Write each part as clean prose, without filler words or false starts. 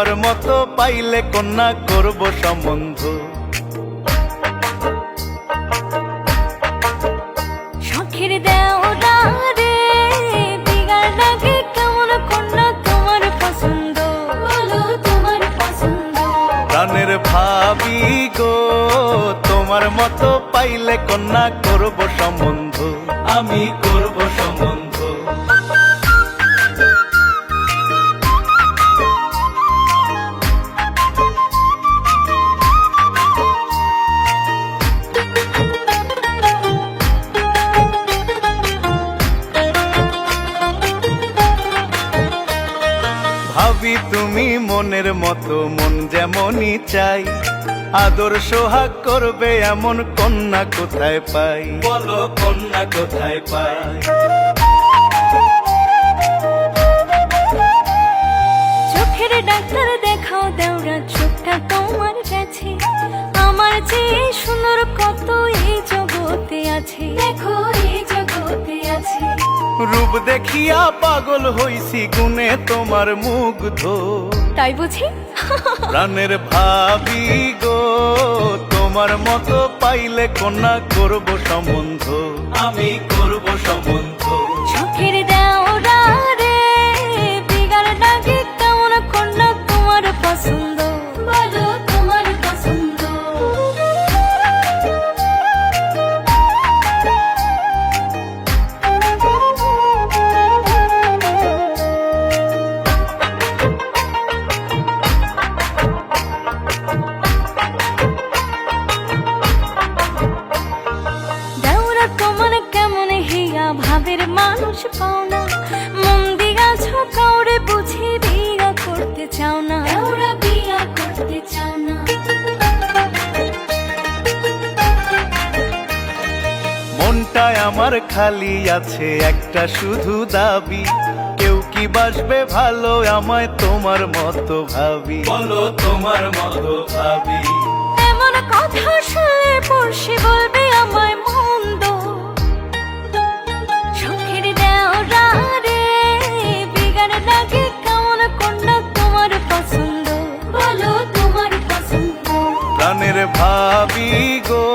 তোমার মতো পাইলে কন্যা করব সম্বন্ধ। শখের দেওরা রে বিগার লাগে কেমন কন্যা তোমার পছন্দ, বলো তোমার পছন্দ। প্রাণের ভাবি গো তোমার মতো পাইলে কন্যা করব সম্বন্ধ, আমি করব সম্বন্ধ। ভাবি তুমি মনের মতো মন যেমনই চাই, আদর সোহাগ করবে এমন কন্যা কোথায় পাই, বলো কন্যা কোথায় পাই। চোখের ডাক্তার দেখাও দেওরা চোখটা তোমার কাছে, আমার যে সুন্দর কত এই জগতে আছে, দেখো এই জগতে আছে। রূপ দেখিয়া পাগল হইছি গুণে তোমার মুগ্ধ, তাই বুঝি প্রাণের ভাবি গো তোমার মতো পাইলে কন্যা করব সম্বন্ধ, আমি করব সম্বন্ধ। চোখের দেওরা রে বিগার ডাকে কেমন কন্যা তোমার পছন্দ, বলো তোমার পছন্দ। দেওরা তোমার কেমন হিয়া ভাবের মানুষ পাও না, মন দিয়াছ কাউরে বুঝি বিয়া করতে চাও না, দেওরা বিয়া করতে চাও না। মনটায় আমার খালি আছে একটা শুধু দাবি, কেউ কি বাসবে ভালো আমায় তোমার মতো ভাবি, বলো তোমার মতো ভাবি। এমন কথা শুনলে পড়শি বলবে আমায় মন্দ, চোখের দেওরা রে বিগার লাগে কেমন কন্যা তোমার পছন্দ, বলো তোমার পছন্দ। প্রাণের ভাবি গো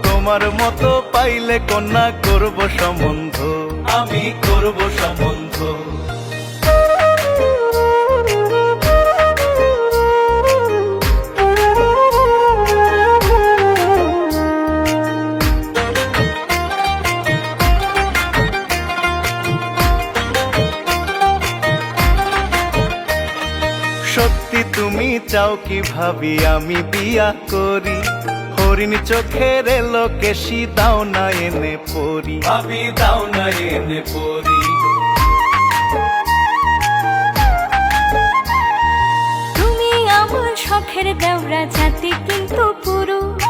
তোমার মতো পাইলে কন্যা করব সম্বন্ধ, আমি করব সম্বন্ধ। সত্যি তুমি চাও কি ভাবি আমি বিয়া করি, হরিণ চোখের এলো কেশি দাও না এনে পরি, ভাবি দাও না এনে পরি। তুমি আমার শখের দেওরা জাতি কিন্তু পুরুষ,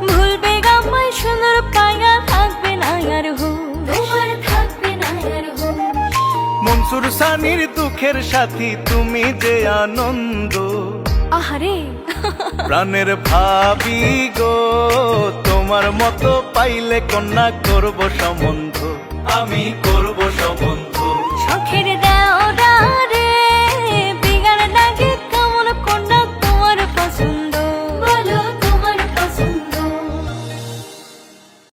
ভুলবে আমায় সুন্দর পায়া থাকবে না আর হুঁশ, তোমার থাকবে না আর হুঁশ। মনসুর সানির দুঃখের সাথী তুমি যে আনন্দ, আহারে প্রাণের ভাবি গো তোমার মতো পাইলে কন্যা করব সম্বন্ধ, আমি করব সম্বন্ধ।